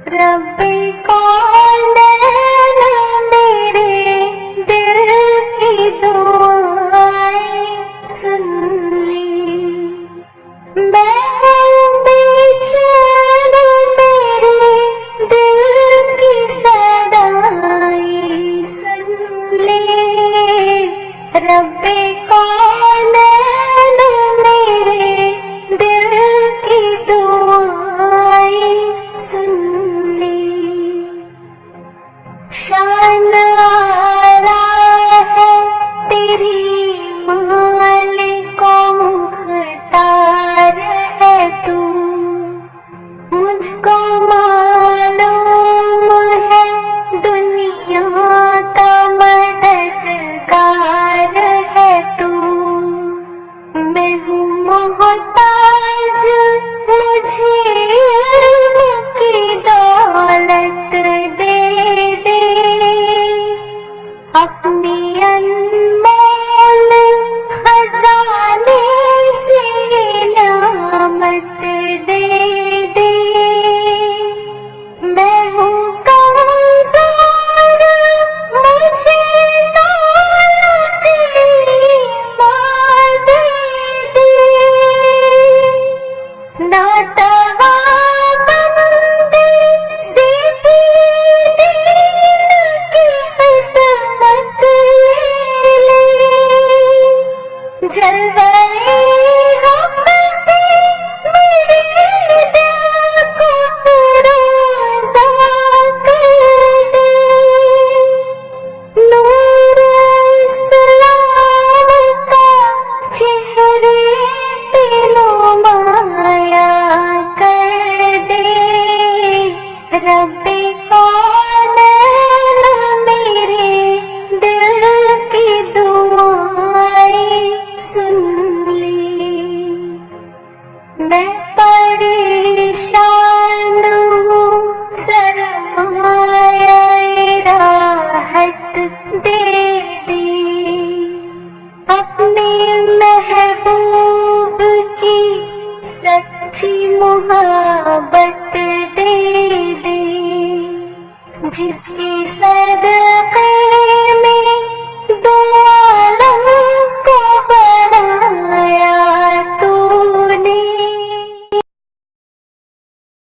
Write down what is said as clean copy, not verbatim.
ربی کون میرے دل کی دعائیں سن لی، میں ہوں بے چین میرے دل کی صدائیں سن لی، ربی کون میرے دل کی دعائیں سن لی، شان آرا ہے تیری مالک و مختار ہے تو، مجھ کو معلوم ہے دنیا کا مددگار ہے تو، میں ہوں محتاج مجھے علم کی دولت دے دے، اپنی انمول خزانے سے نعمت دے دے، میں ہوں کمزور مجھے دولت ایمان دے دے، ناتوانمندی سے بھی دین کی خدمت لے، جلوۂ حق سے میرے دل کو فروزہ کر دے، نور اسلام کا چہرے پہ نمایاں کر دے، ربی کون میرے دل کی دعائیں سن لی، میں پریشان ہوں سرمایہ راحت دے دے، اپنے محبوب کی سچی محبت دے دے، جس کی صدقے